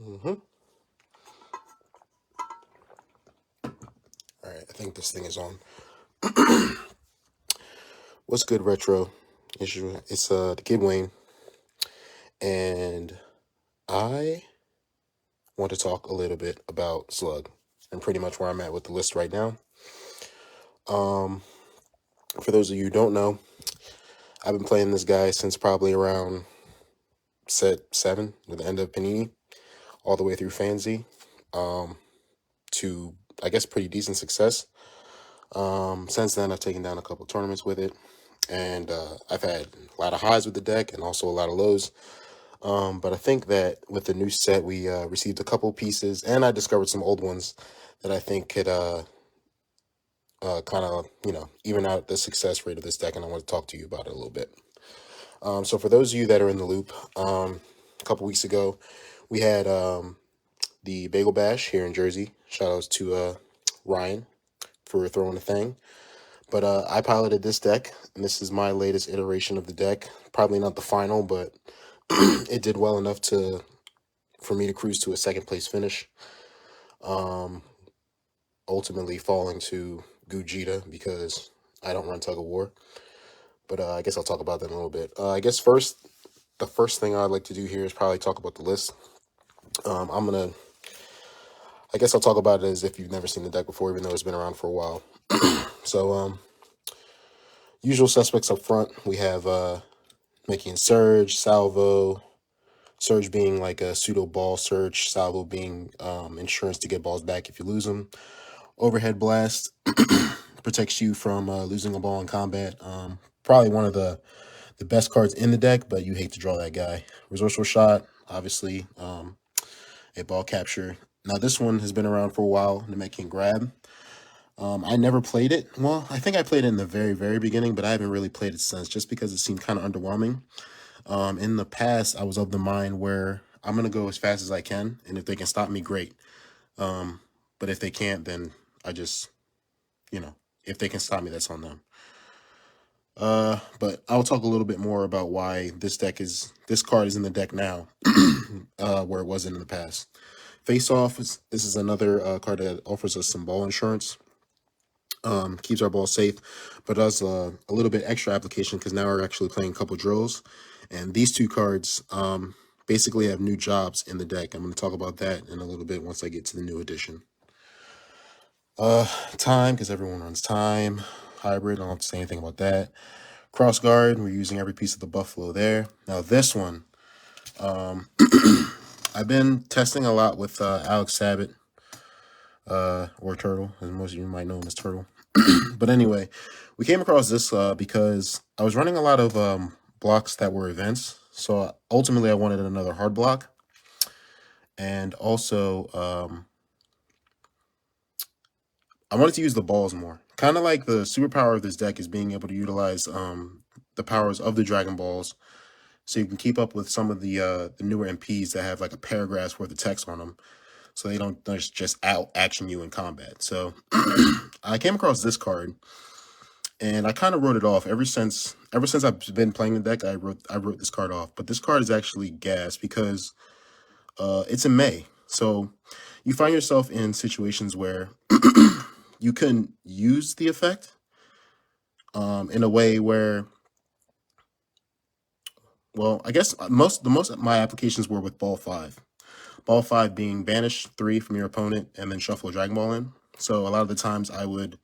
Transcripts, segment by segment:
All right, I think this thing is on. What's good, retro? It's the Kid Wayne, and I want to talk a little bit about Slug and pretty much where I'm at with the list right now. For those of you who don't know, I've been playing this guy since probably around set 7 with the end of Panini, all the way through FanZ, to I guess pretty decent success. Since then, I've taken down a couple tournaments with it, and I've had a lot of highs with the deck and also a lot of lows. But I think that with the new set, we received a couple pieces, and I discovered some old ones that I think could kind of, even out the success rate of this deck, and I want to talk to you about it a little bit. So for those of you that are in the loop, a couple weeks ago, we had the Bagel Bash here in Jersey. Shout outs to Ryan for throwing the thing. But I piloted this deck, and this is my latest iteration of the deck. Probably not the final, but it did well enough for me to cruise to a second place finish. Ultimately falling to Gujita because I don't run tug of war. But I guess I'll talk about that in a little bit. I guess the first thing I'd like to do here is probably talk about the list. I guess I'll talk about it as if you've never seen the deck before, even though it's been around for a while. So, usual suspects up front, we have Namekian Surge, Salvo, Surge being like a pseudo ball search, Salvo being insurance to get balls back if you lose them. Overhead Blast protects you from losing a ball in combat. Probably one of the best cards in the deck, but you hate to draw that guy. Resourceful Shot, obviously, a ball capture. Now, this one has been around for a while, Namekian Grab. I never played it. Well, I think I played it in the very, very beginning, but I haven't really played it since, just because it seemed kind of underwhelming. In the past, I was of the mind where I'm going to go as fast as I can, and if they can stop me, great. But if they can't, then I just, if they can stop me, that's on them. But I'll talk a little bit more about why this card is in the deck now, where it wasn't in the past. Face Off, this is another card that offers us some ball insurance. Keeps our ball safe, but does a little bit extra application because now we're actually playing a couple drills. And these two cards basically have new jobs in the deck. I'm going to talk about that in a little bit once I get to the new edition. Time, because everyone runs time. Hybrid, I don't have to say anything about that. Cross guard, we're using every piece of the buffalo there. Now this one, I've been testing a lot with Alex Sabat, or Turtle, as most of you might know him as Turtle. But anyway, we came across this because I was running a lot of blocks that were events. So ultimately I wanted another hard block. And also, I wanted to use the balls more. Kind of like the superpower of this deck is being able to utilize the powers of the Dragon Balls, so you can keep up with some of the newer MPs that have like a paragraph's worth of text on them, so they don't just out action you in combat. So I came across this card, and I kind of wrote it off ever since I've been playing the deck. I wrote this card off, but this card is actually gas because it's in May, so you find yourself in situations where you can use the effect in a way where, well, I guess the most of my applications were with Ball 5. Ball 5 being banish 3 from your opponent and then shuffle a Dragon Ball in. So a lot of the times I would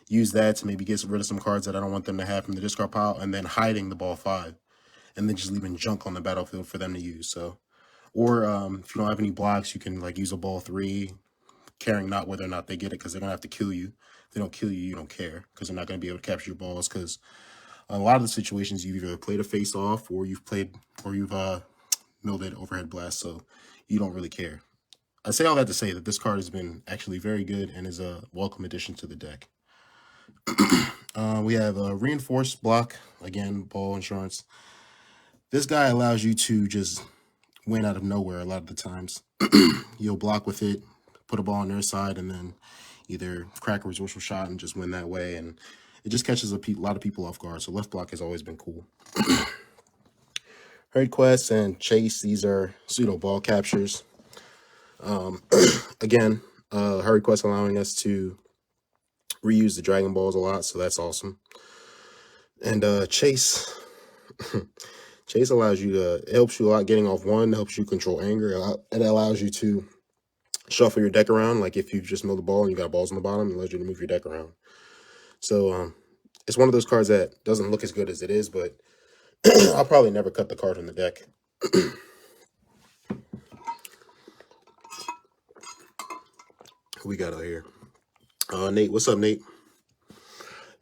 use that to maybe get rid of some cards that I don't want them to have from the discard pile, and then hiding the Ball 5, and then just leaving junk on the battlefield for them to use. So, or if you don't have any blocks, you can like use a Ball 3, caring not whether or not they get it, because they're gonna have to kill you. If they don't kill you, you don't care, because they're not gonna be able to capture your balls. Because a lot of the situations you've either played a face off or you've milled it overhead blast, so you don't really care. I say all that to say that this card has been actually very good and is a welcome addition to the deck. We have a reinforced block, again, ball insurance. This guy allows you to just win out of nowhere a lot of the times. You'll block with it, put a ball on their side, and then either crack a resourceful shot and just win that way. And it just catches a lot of people off guard. So left block has always been cool. Hurried Quest and Chase, these are pseudo ball captures. Again, Hurried Quest allowing us to reuse the Dragon Balls a lot, so that's awesome. And Chase, Chase allows you to, it helps you a lot getting off one, helps you control anger. It allows you to shuffle your deck around, like if you just milled the ball and you got balls on the bottom, it allows you to move your deck around. So it's one of those cards that doesn't look as good as it is, but I'll probably never cut the card from the deck. Who we got out here? Nate, what's up, Nate?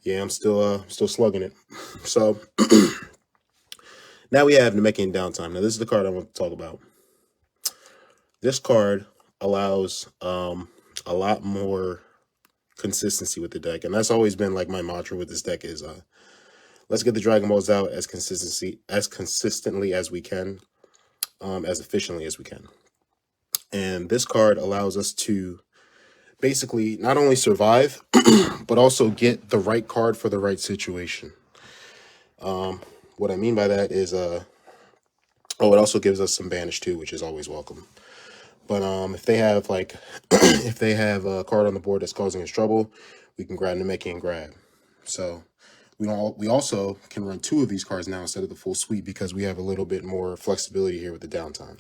Yeah, I'm still slugging it. So now we have Namekian Downtime. Now this is the card I want to talk about. This card allows a lot more consistency with the deck, and that's always been like my mantra with this deck is let's get the Dragon Balls out as consistently as we can, as efficiently as we can. And this card allows us to basically not only survive, but also get the right card for the right situation. What I mean by that is, it also gives us some banish too, which is always welcome. But if they have like, if they have a card on the board that's causing us trouble, we can grab Namekian Grab. So we also can run 2 of these cards now instead of the full suite because we have a little bit more flexibility here with the downtime.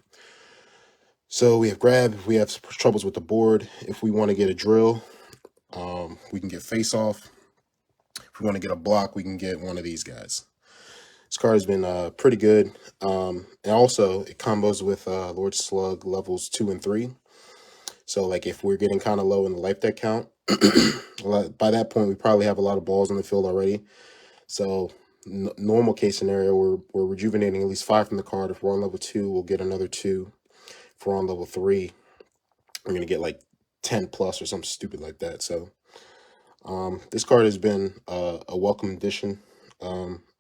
So we have Grab, if we have troubles with the board. If we want to get a drill, we can get Face Off. If we want to get a block, we can get one of these guys. This card has been pretty good. And also, it combos with Lord Slug levels 2 and 3. So, like, if we're getting kind of low in the life deck count, by that point, we probably have a lot of balls on the field already. So, normal case scenario, we're rejuvenating at least 5 from the card. If we're on level 2, we'll get another 2. If we're on level 3, we're going to get like 10 plus or something stupid like that. So, this card has been a welcome addition.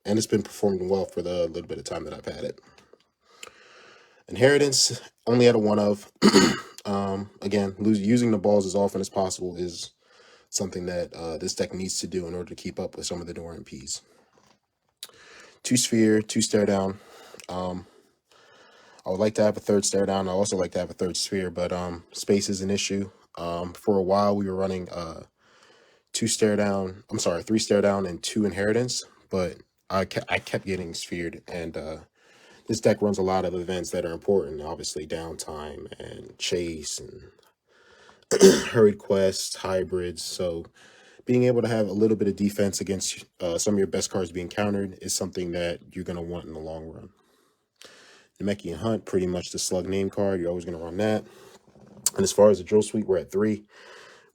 And it's been performing well for the little bit of time that I've had it. Inheritance, only at a 1 of. Again, using the balls as often as possible is something that this deck needs to do in order to keep up with some of the door MPs. 2 sphere, 2 stare down. I would like to have a 3rd stare down. I also like to have a 3rd sphere, but space is an issue. For a while, we were running 3 stare down and 2 inheritance, but I kept getting sphered, and this deck runs a lot of events that are important, obviously downtime and chase and hurried quests, hybrids. So being able to have a little bit of defense against some of your best cards being countered is something that you're going to want in the long run. Namekian Hunt, pretty much the slug name card. You're always going to run that. And as far as the drill suite, we're at 3.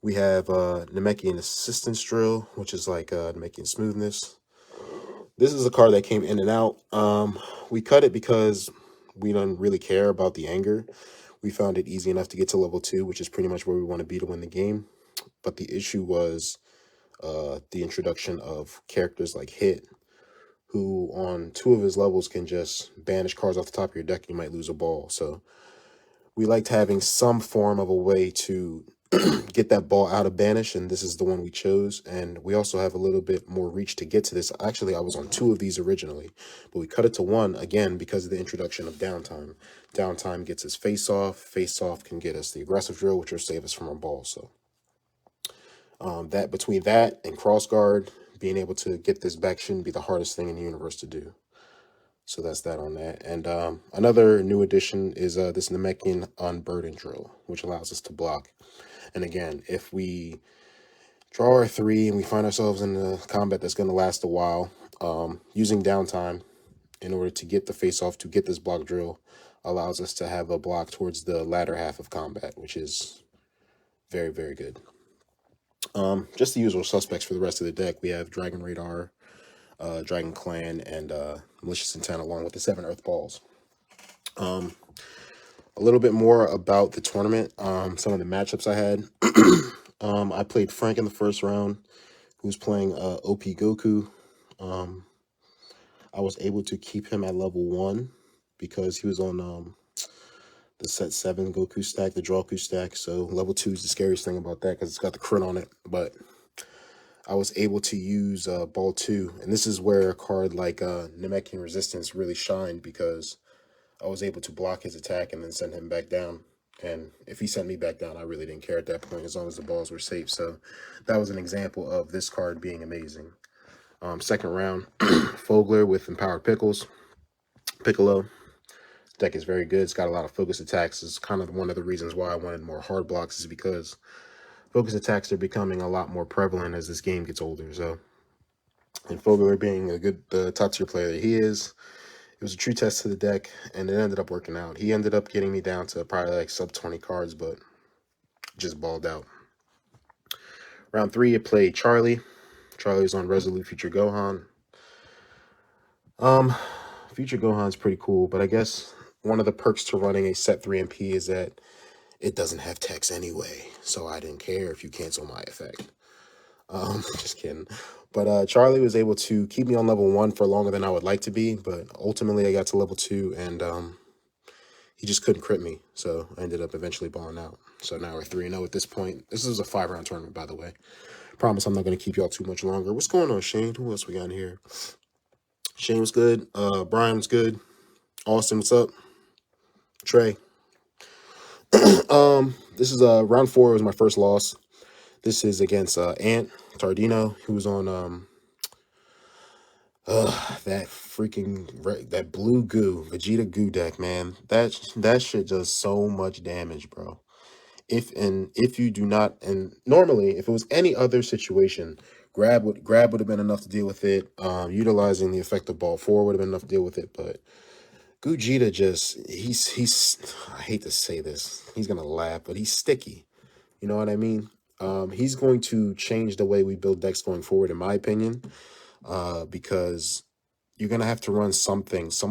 We have Namekian Assistance Drill, which is like Namekian Smoothness. This is a card that came in and out. We cut it because we don't really care about the anger. We found it easy enough to get to level 2, which is pretty much where we want to be to win the game. But the issue was the introduction of characters like Hit, who on 2 of his levels can just banish cards off the top of your deck and you might lose a ball. So we liked having some form of a way to get that ball out of banish, and this is the one we chose. And we also have a little bit more reach to get to this. Actually, I was on 2 of these originally, but we cut it to 1 again because of the introduction of downtime. Downtime gets us Face Off. Face Off can get us the aggressive drill, which will save us from our balls. So that between that and cross guard, being able to get this back shouldn't be the hardest thing in the universe to do. So that's that on that. And another new addition is this Namekian Unburden drill, which allows us to block. And again, if we draw our 3 and we find ourselves in a combat that's going to last a while, using downtime in order to get the face off, to get this block drill, allows us to have a block towards the latter half of combat, which is very, very good. Just the usual suspects for the rest of the deck. We have Dragon Radar, Dragon Clan, and Malicious Intent, along with the 7 Earth Balls. A little bit more about the tournament, some of the matchups I had. I played Frank in the first round, who was playing OP Goku. I was able to keep him at level 1 because he was on the set 7 Goku stack, the Draku stack. So level 2 is the scariest thing about that because it's got the crit on it. But I was able to use Ball 2. And this is where a card like Namekian Resistance really shined because I was able to block his attack and then send him back down. And if he sent me back down, I really didn't care at that point as long as the balls were safe. So that was an example of this card being amazing. Second round, Fogler with Empowered Piccolo. Deck is very good. It's got a lot of focus attacks. It's kind of one of the reasons why I wanted more hard blocks, is because focus attacks are becoming a lot more prevalent as this game gets older. So, and Fogler being a good top tier player that he is, it was a true test to the deck, and it ended up working out. He ended up getting me down to probably like sub 20 cards, but just balled out. Round 3, I played Charlie. Charlie was on Resolute Future Gohan. Future Gohan's pretty cool, but I guess one of the perks to running a set 3 MP is that it doesn't have text anyway, so I didn't care if you cancel my effect. Just kidding. But Charlie was able to keep me on level 1 for longer than I would like to be, but ultimately I got to level 2, and he just couldn't crit me, so I ended up eventually balling out. So now we're 3-0 at this point. This is a 5-round tournament, by the way. Promise I'm not going to keep y'all too much longer. What's going on, Shane? Who else we got in here? Shane was good. Brian was good. Austin, what's up? Trey. This is round 4 was my first loss. This is against Ant Tardino, who was on that blue goo, Vegeta goo deck, man. That shit does so much damage, bro. If you do not, and normally if it was any other situation, grab would have been enough to deal with it. Utilizing the effective ball 4 would have been enough to deal with it, but Gogeta he's I hate to say this, he's gonna laugh, but he's sticky. You know what I mean? He's going to change the way we build decks going forward, in my opinion, because you're gonna have to run some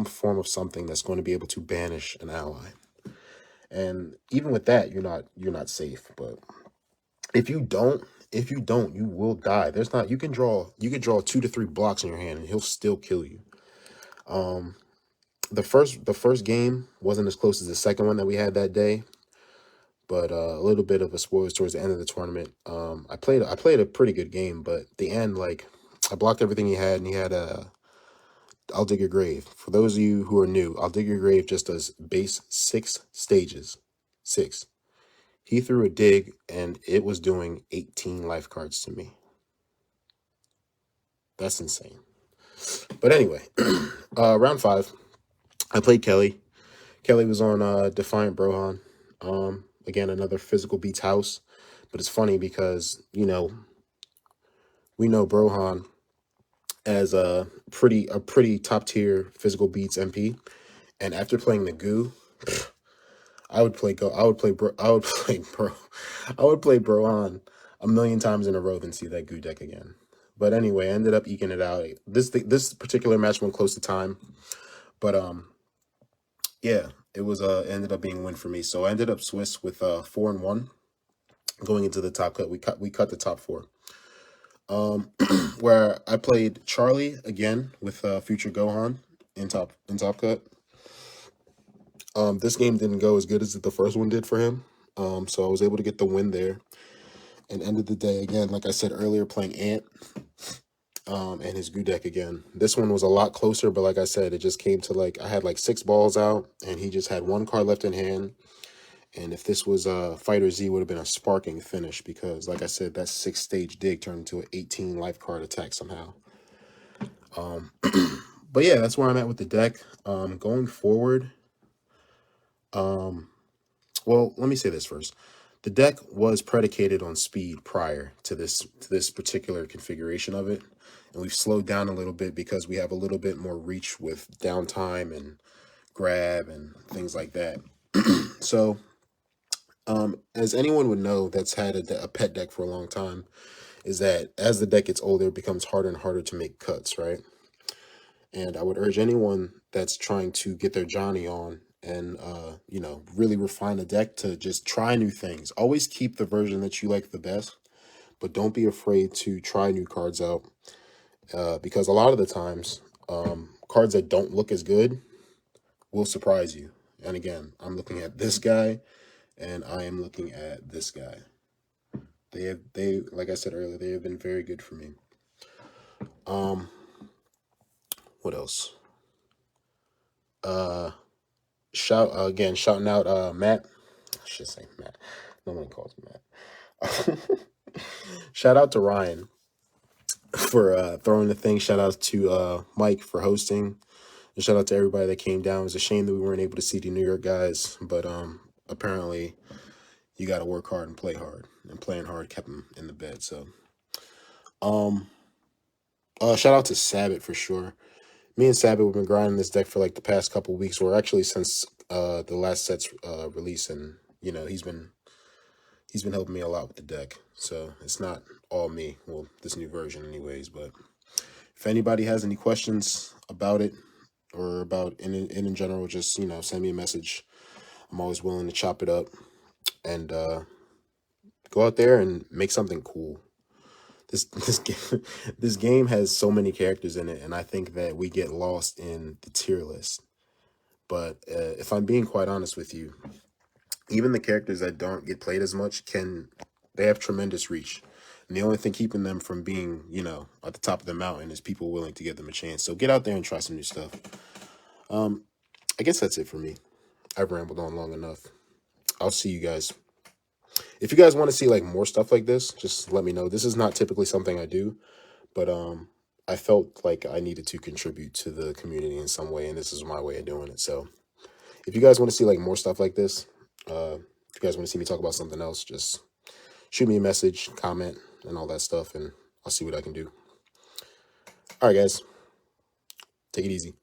form of something that's going to be able to banish an ally. And even with that, you're not safe. But if you don't, you will die. You can draw 2 to 3 blocks in your hand, and he'll still kill you. The first game wasn't as close as the second one that we had that day, but a little bit of a spoilers towards the end of the tournament. I played a pretty good game, but the end, like, I blocked everything he had, and he had a I'll Dig Your Grave. For those of you who are new, I'll Dig Your Grave just does base 6 stages. 6. He threw a dig, and it was doing 18 life cards to me. That's insane. But anyway, round 5, I played Kelly. Kelly was on Defiant Brohan. Again, another physical beats house. But it's funny because, we know Brohan as a pretty top tier physical beats MP. And after playing the goo, I would play Brohan a million times in a row than see that goo deck again. But anyway, I ended up eking it out. This particular match went close to time, but yeah, it was ended up being a win for me. So I ended up Swiss with 4-1 going into the top cut. We cut the top 4. Where I played Charlie again with Future Gohan in top cut. This game didn't go as good as the first one did for him. So I was able to get the win there. And ended the day again, like I said earlier, playing Ant and his goo deck again. This one was a lot closer, but like I said, it just came to, like, I had like 6 balls out, and he just had 1 card left in hand. And if this was Fighter Z, would have been a sparking finish, because, like I said, that 6-stage dig turned into an 18 life card attack somehow. But yeah, that's where I'm at with the deck. Going forward, well, let me say this first. The deck was predicated on speed prior to this particular configuration of it, and we've slowed down a little bit because we have a little bit more reach with downtime and grab and things like that. So, as anyone would know that's had a pet deck for a long time, is that as the deck gets older, it becomes harder and harder to make cuts, right? And I would urge anyone that's trying to get their Johnny on and really refine a deck to just try new things. Always keep the version that you like the best, but don't be afraid to try new cards out, because a lot of the times cards that don't look as good will surprise you. And again, I'm looking at this guy, and I am looking at this guy. They like I said earlier, they have been very good for me. What else? Shouting out Matt. should say Matt. No one calls Matt. Shout out to Ryan for throwing the thing. Shout out to Mike for hosting. And shout out to everybody that came down. It was a shame that we weren't able to see the New York guys, but apparently you got to work hard and play hard. And playing hard kept him in the bed. So shout out to Sabbath for sure. Me and Sabbath have been grinding this deck for like the past couple weeks, or actually since the last set's release, and you know he's been helping me a lot with the deck. So it's not all me. Well, this new version, anyways. But if anybody has any questions about it or about in general, just send me a message. I'm always willing to chop it up and go out there and make something cool. This game has so many characters in it, and I think that we get lost in the tier list. But if I'm being quite honest with you, even the characters that don't get played as much they have tremendous reach. And the only thing keeping them from being, at the top of the mountain is people willing to give them a chance. So get out there and try some new stuff. I guess that's it for me. I've rambled on long enough. I'll see you guys. If you guys want to see like more stuff like this, just let me know. This is not typically something I do, but I felt like I needed to contribute to the community in some way, and this is my way of doing it. So if you guys want to see like more stuff like this, if you guys want to see me talk about something else, just shoot me a message, comment, and all that stuff, and I'll see what I can do. All right, guys. Take it easy.